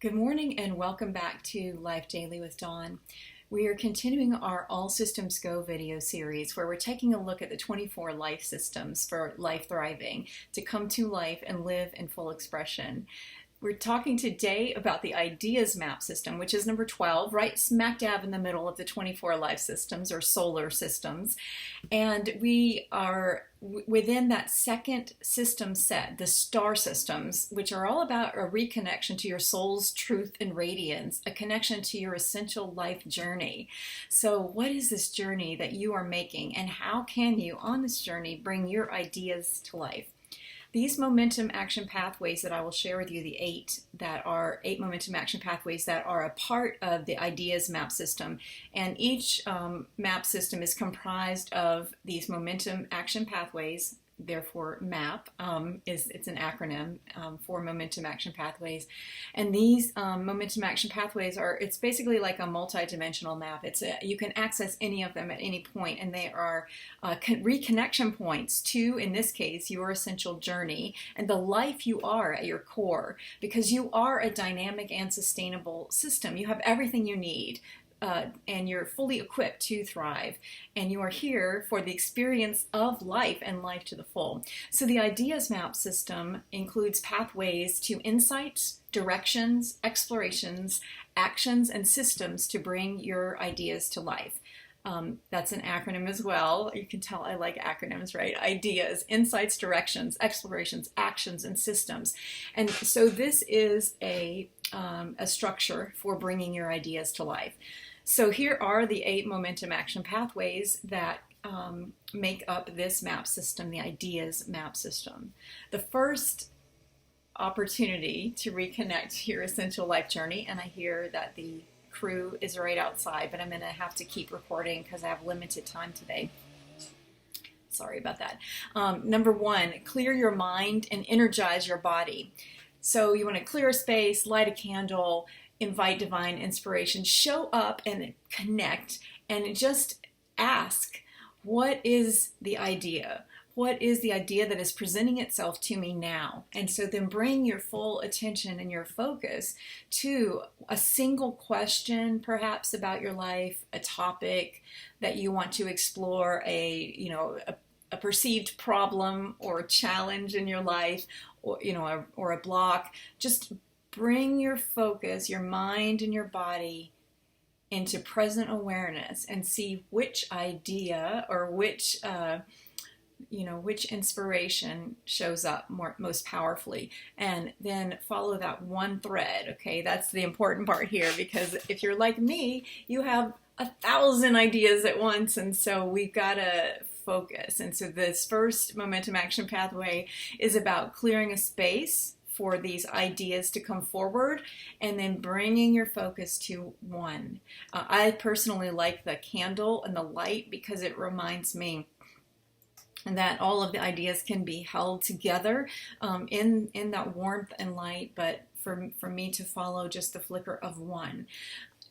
Good morning and welcome back to Life Daily with Dawn. We are continuing our All Systems Go video series where we're taking a look at the 24 life systems for life thriving to come to life and live in full expression. We're talking today about the ideas map system, which is number 12, right smack dab in the middle of the 24 life systems or solar systems. And we are within that second system set, the star systems, which are all about a reconnection to your soul's truth and radiance, a connection to your essential life journey. So what is this journey that you are making, and how can you on this journey bring your ideas to life? These momentum action pathways that I will share with you, the eight momentum action pathways that are a part of the ideas map system. And each map system is comprised of these momentum action pathways. Therefore, MAP it's an acronym for momentum action pathways. And these momentum action pathways it's basically like a multi-dimensional map. You can access any of them at any point, and they are reconnection points to, in this case, your essential journey and the life you are at your core, because you are a dynamic and sustainable system. You have everything you need. And you're fully equipped to thrive, and you are here for the experience of life and life to the full. So the ideas map system includes pathways to insights, directions, explorations, actions, and systems to bring your ideas to life. That's an acronym as well. You can tell I like acronyms, right? Ideas, insights, directions, explorations, actions, and systems. And so this is a structure for bringing your ideas to life. So here are the 8 momentum action pathways that make up this map system, the ideas map system. The first opportunity to reconnect to your essential life journey, and I hear that the crew is right outside, but I'm going to have to keep recording because I have limited time today. Sorry about that. Number 1, clear your mind and energize your body. So you want to clear a space, light a candle, invite divine inspiration, show up and connect, and just ask, what is the idea? What is the idea that is presenting itself to me now? And so then bring your full attention and your focus to a single question, perhaps about your life, a topic that you want to explore, a perceived problem or a challenge in your life, or a block. Just bring your focus, your mind and your body into present awareness and see which idea or which inspiration shows up most powerfully, and then follow that one thread. Okay, that's the important part here, because if you're like me, you have 1,000 ideas at once, and so we've got to focus. And so this first momentum action pathway is about clearing a space for these ideas to come forward, and then bringing your focus to one. I personally like the candle and the light because it reminds me that all of the ideas can be held together in that warmth and light, but for me to follow just the flicker of one.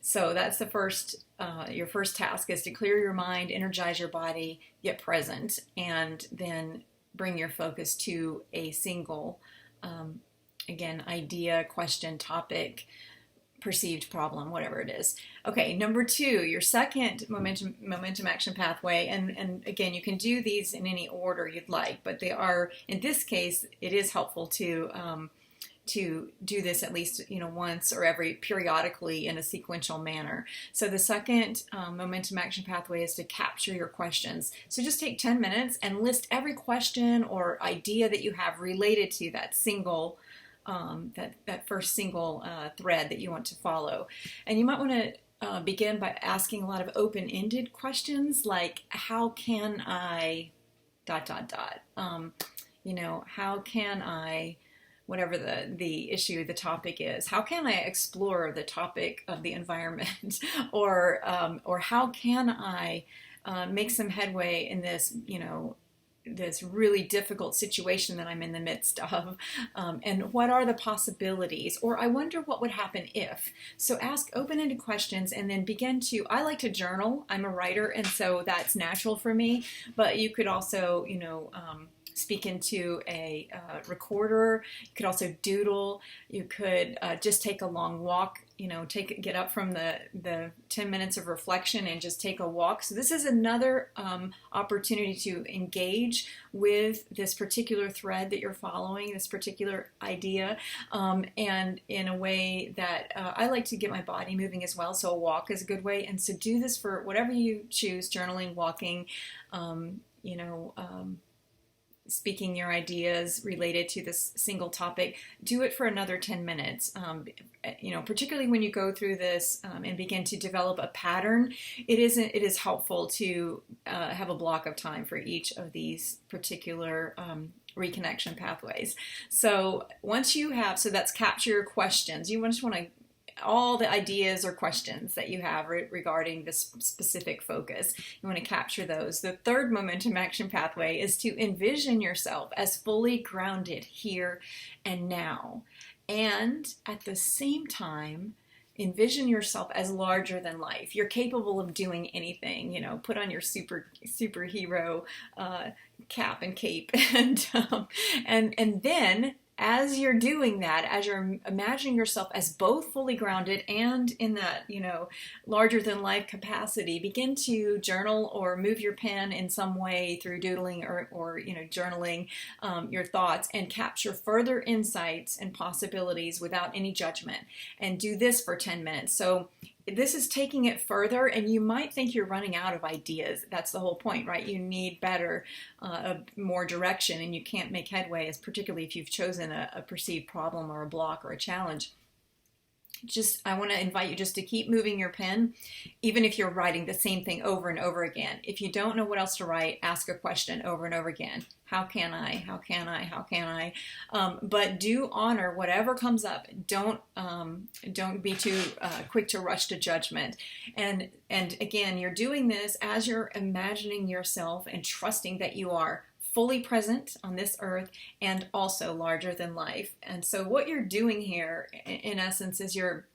So that's the first, your first task is to clear your mind, energize your body, get present, and then bring your focus to a single again, idea, question, topic, perceived problem, whatever it is. Okay, number 2, your second momentum action pathway, and again, you can do these in any order you'd like, but they are, in this case, it is helpful to do this at least once or periodically in a sequential manner. So the second momentum action pathway is to capture your questions. So just take 10 minutes and list every question or idea that you have related to that single that first single thread that you want to follow. And you might want to begin by asking a lot of open-ended questions like, how can I ... how can I, whatever the issue, the topic is, how can I explore the topic of the environment? or how can I make some headway in this, this really difficult situation that I'm in the midst of, and what are the possibilities, or I wonder what would happen if. So ask open-ended questions, and then begin to, I like to journal. I'm a writer, and so that's natural for me, but you could also, speak into a recorder. You could also doodle. You could just take a long walk, get up from the 10 minutes of reflection and just take a walk. So this is another opportunity to engage with this particular thread that you're following, this particular idea, and in a way that I like to get my body moving as well. So a walk is a good way. And so do this for whatever you choose, journaling, walking, speaking your ideas related to this single topic. Do it for another 10 minutes. Particularly when you go through this and begin to develop a pattern, it is helpful to have a block of time for each of these particular reconnection pathways. So once you have, so that's capture your questions. You just want to all the ideas or questions that you have regarding this specific focus. You want to capture those. The third momentum action pathway is to envision yourself as fully grounded here and now. And at the same time, envision yourself as larger than life. You're capable of doing anything. Put on your superhero cap and cape, and then as you're doing that, as you're imagining yourself as both fully grounded and in that, larger than life capacity, begin to journal or move your pen in some way through doodling or journaling your thoughts, and capture further insights and possibilities without any judgment. And do this for 10 minutes. So this is taking it further, and you might think you're running out of ideas. That's the whole point, right? You need better, more direction, and you can't make headway, particularly if you've chosen a perceived problem or a block or a challenge. I want to invite you just to keep moving your pen, even if you're writing the same thing over and over again. If you don't know what else to write, ask a question over and over again. How can I? How can I? How can I? But do honor whatever comes up. Don't be too quick to rush to judgment. And again, you're doing this as you're imagining yourself and trusting that you are fully present on this earth and also larger than life. And so what you're doing here, in essence, is you're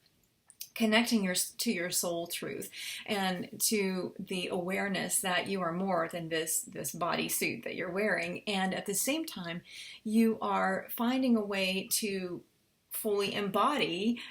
connecting to your soul truth and to the awareness that you are more than this bodysuit that you're wearing. And at the same time, you are finding a way to fully embody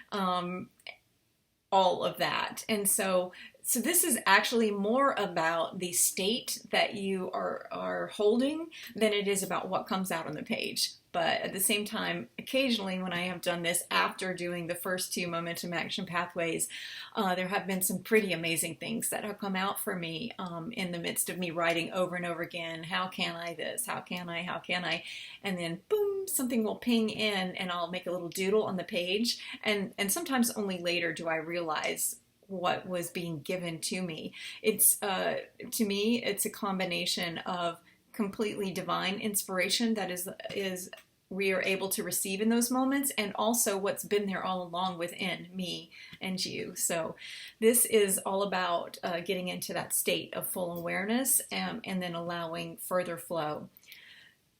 all of that. And so this is actually more about the state that you are holding than it is about what comes out on the page. But at the same time, occasionally when I have done this after doing the first two momentum action pathways, there have been some pretty amazing things that have come out for me in the midst of me writing over and over again. How can I this? How can I? How can I? And then boom, something will ping in and I'll make a little doodle on the page. And sometimes only later do I realize what was being given to me. To me, it's a combination of completely divine inspiration that is we are able to receive in those moments, and also what's been there all along within me and you. So this is all about getting into that state of full awareness and then allowing further flow.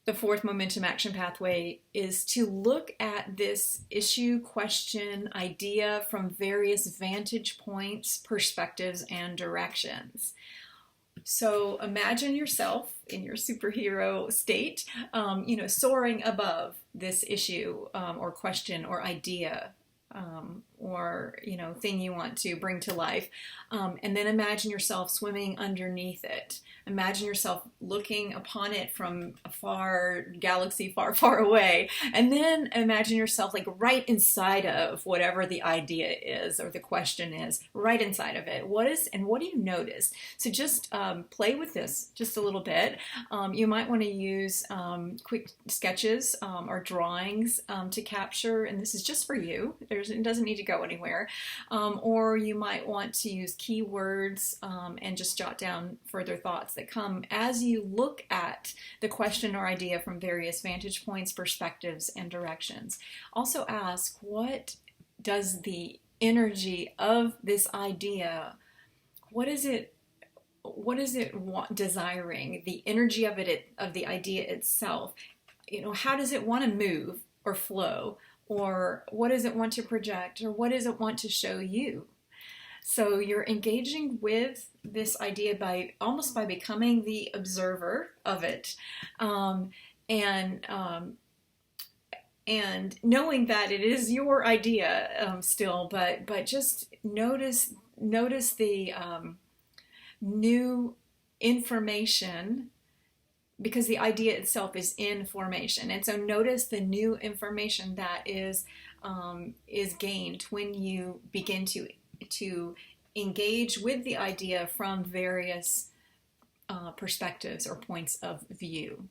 The fourth momentum action pathway is to look at this issue, question, idea from various vantage points, perspectives, and directions. So imagine yourself in your superhero state, soaring above this issue or question or idea or thing you want to bring to life, and then imagine yourself swimming underneath it. Imagine yourself looking upon it from a far galaxy, far, far away, and then imagine yourself like right inside of whatever the idea is or the question is, right inside of it. What do you notice? So just play with this just a little bit. You might want to use quick sketches or drawings to capture, and this is just for you. It doesn't need to go anywhere. Or you might want to use keywords and just jot down further thoughts that come as you look at the question or idea from various vantage points, perspectives, and directions. Also ask, what does the energy of this idea, what is it desiring, the energy of the idea itself? How does it want to move or flow? Or what does it want to project? Or what does it want to show you? So you're engaging with this idea by becoming the observer of it. and knowing that it is your idea still, but just notice the new information, because the idea itself is in formation. And so notice the new information that is gained when you begin to engage with the idea from various perspectives or points of view.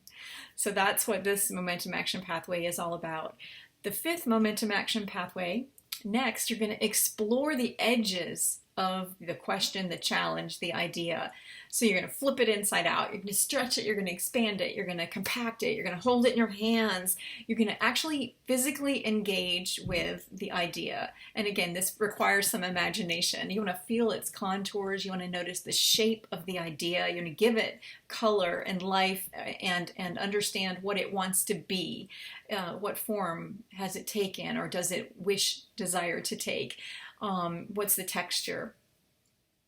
So that's what this momentum action pathway is all about. The fifth momentum action pathway, next, you're going to explore the edges of the question, the challenge, the idea. So you're going to flip it inside out. You're going to stretch it. You're going to expand it. You're going to compact it. You're going to hold it in your hands. You're going to actually physically engage with the idea. And again, this requires some imagination. You want to feel its contours. You want to notice the shape of the idea. You want to give it color and life, and understand what it wants to be. What form has it taken, or does it desire to take? What's the texture?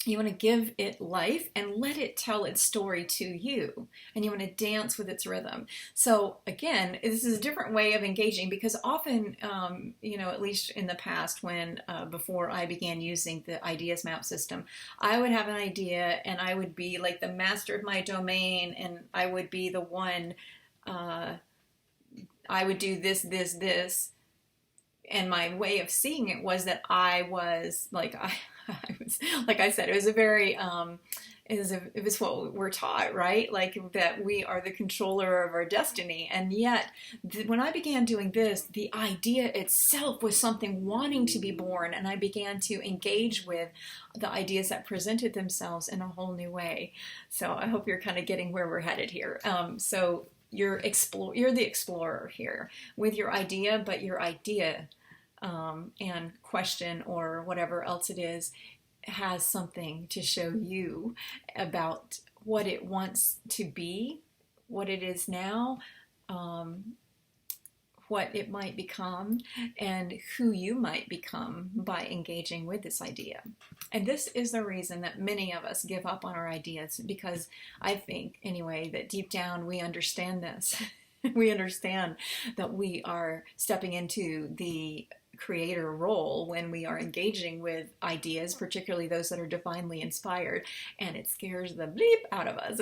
You want to give it life and let it tell its story to you. And you want to dance with its rhythm. So again, this is a different way of engaging, because often, at least in the past, when before I began using the ideas map system, I would have an idea and I would be like the master of my domain, and I would be the one, I would do this, this, this. And my way of seeing it was that I was like, I was, like I said, it was a very, it was what we're taught, right? Like that we are the controller of our destiny. And yet, when I began doing this, the idea itself was something wanting to be born. And I began to engage with the ideas that presented themselves in a whole new way. So I hope you're kind of getting where we're headed here. So you're the explorer here with your idea, but your idea and question or whatever else it is has something to show you about what it wants to be, what it is now, what it might become, and who you might become by engaging with this idea. And this is the reason that many of us give up on our ideas, because I think, anyway, that deep down we understand this. We understand that we are stepping into the creator role when we are engaging with ideas, particularly those that are divinely inspired, and it scares the bleep out of us.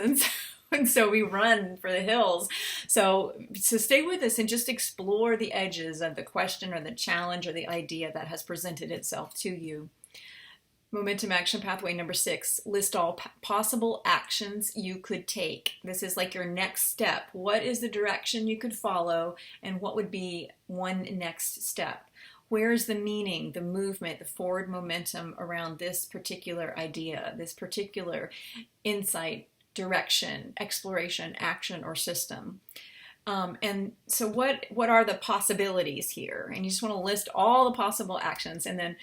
And so we run for the hills. So stay with us and just explore the edges of the question or the challenge or the idea that has presented itself to you. Momentum action pathway number 6, list all possible actions you could take. This is like your next step. What is the direction you could follow, and what would be one next step? Where is the meaning, the movement, the forward momentum around this particular idea, this particular insight, direction, exploration, action, or system? And so what are the possibilities here? And you just want to list all the possible actions. And then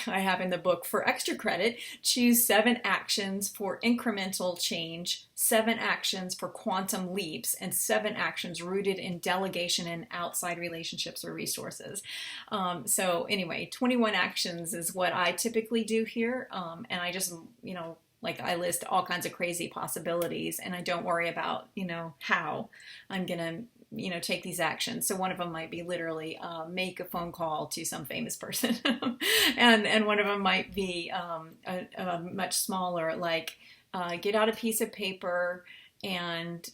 I have in the book, for extra credit, choose 7 actions for incremental change, 7 actions for quantum leaps, and 7 actions rooted in delegation and outside relationships or resources. So anyway, 21 actions is what I typically do here. And I just, like I list all kinds of crazy possibilities, and I don't worry about, how I'm going to, take these actions. So one of them might be literally make a phone call to some famous person. and one of them might be a much smaller, like get out a piece of paper and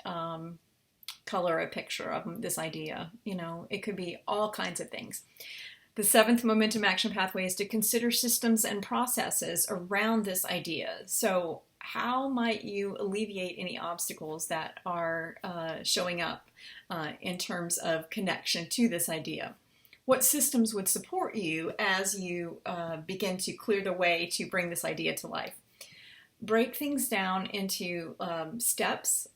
color a picture of this idea. It could be all kinds of things. The 7th momentum action pathway is to consider systems and processes around this idea. So how might you alleviate any obstacles that are showing up in terms of connection to this idea? What systems would support you as you begin to clear the way to bring this idea to life? Break things down into steps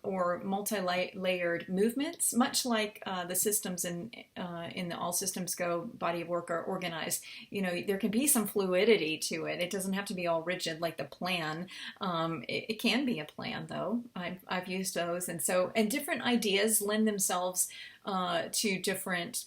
or multi-layered movements, much like the systems in the All Systems Go body of work are organized. There can be some fluidity to it. It doesn't have to be all rigid like the plan. It can be a plan, though. I've used those, and different ideas lend themselves to different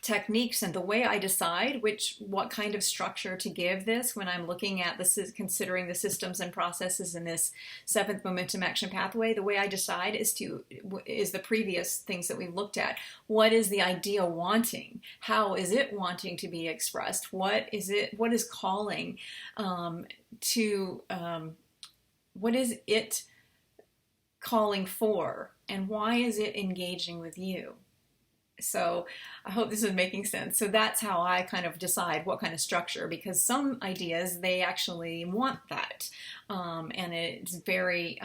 techniques and the way I decide what kind of structure to give this when I'm looking at this, is considering the systems and processes in this 7th momentum action pathway. The way I decide is the previous things that we've looked at. What is the idea wanting? How is it wanting to be expressed? What is calling what is it calling for, and why is it engaging with you? So I hope this is making sense. So that's how I kind of decide what kind of structure, because some ideas, they actually want that. And it's very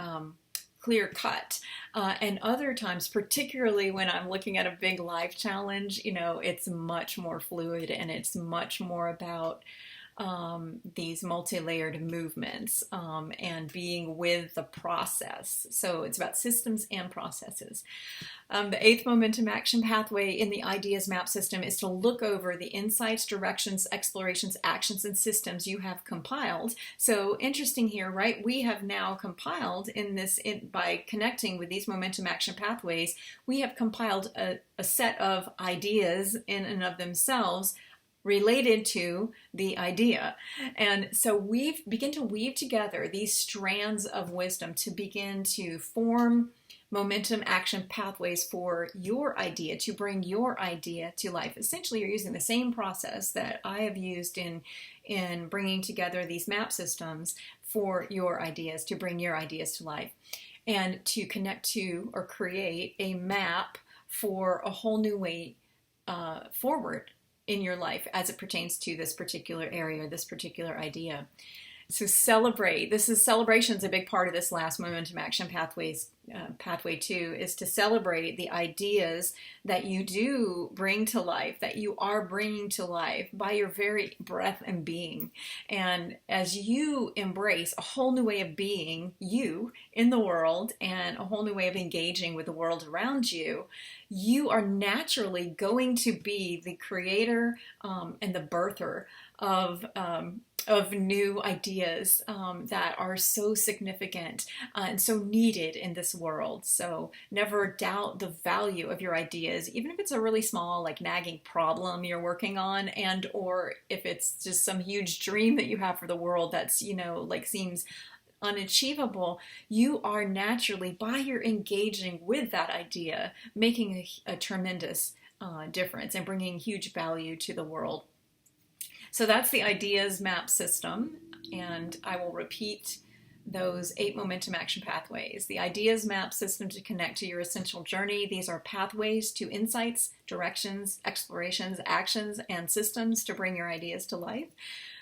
clear cut. And other times, particularly when I'm looking at a big life challenge, it's much more fluid, and it's much more about these multi-layered movements and being with the process. So it's about systems and processes. The 8th momentum action pathway in the ideas map system is to look over the insights, directions, explorations, actions, and systems you have compiled. So interesting here, right? We have now compiled by connecting with these momentum action pathways, we have compiled a set of ideas in and of themselves related to the idea. And so we begin to weave together these strands of wisdom to begin to form momentum action pathways for your idea, to bring your idea to life. Essentially, you're using the same process that I have used in bringing together these map systems for your ideas, to bring your ideas to life, and to connect to or create a map for a whole new way forward in your life as it pertains to this particular area, this particular idea. So celebrate. Celebration's a big part of this last momentum action pathway 2, is to celebrate the ideas that you do bring to life, that you are bringing to life by your very breath and being. And as you embrace a whole new way of being you in the world, and a whole new way of engaging with the world around you, you are naturally going to be the creator and the birther of new ideas that are so significant and so needed in this world. So never doubt the value of your ideas, even if it's a really small, like, nagging problem you're working on, and or if it's just some huge dream that you have for the world that's, seems unachievable. You are naturally, by your engaging with that idea, making a tremendous difference and bringing huge value to the world. So that's the ideas map system, and I will repeat those 8 momentum action pathways. The ideas map system to connect to your essential journey. These are pathways to insights, directions, explorations, actions, and systems to bring your ideas to life.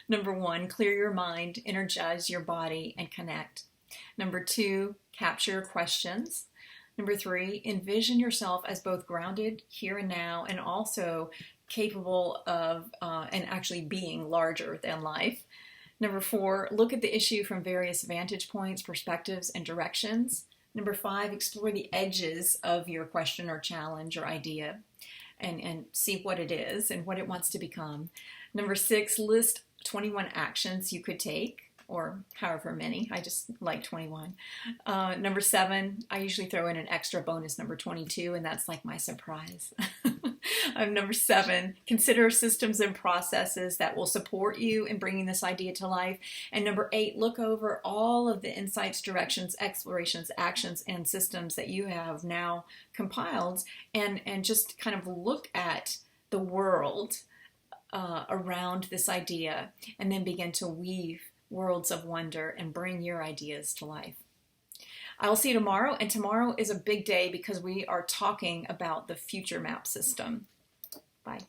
Number 1, clear your mind, energize your body, and connect. Number 2, capture your questions. Number 3, envision yourself as both grounded here and now, and also capable of and actually being larger than life. Number 4, look at the issue from various vantage points, perspectives, and directions. Number 5, explore the edges of your question or challenge or idea and see what it is and what it wants to become. Number 6, list 21 actions you could take, or however many. I just like 21. Number 7, I usually throw in an extra bonus number 22, and that's like my surprise. Number 7, consider systems and processes that will support you in bringing this idea to life. And number 8, look over all of the insights, directions, explorations, actions, and systems that you have now compiled, and just kind of look at the world around this idea, and then begin to weave worlds of wonder and bring your ideas to life. I will see you tomorrow, and tomorrow is a big day because we are talking about the future map system. Bye.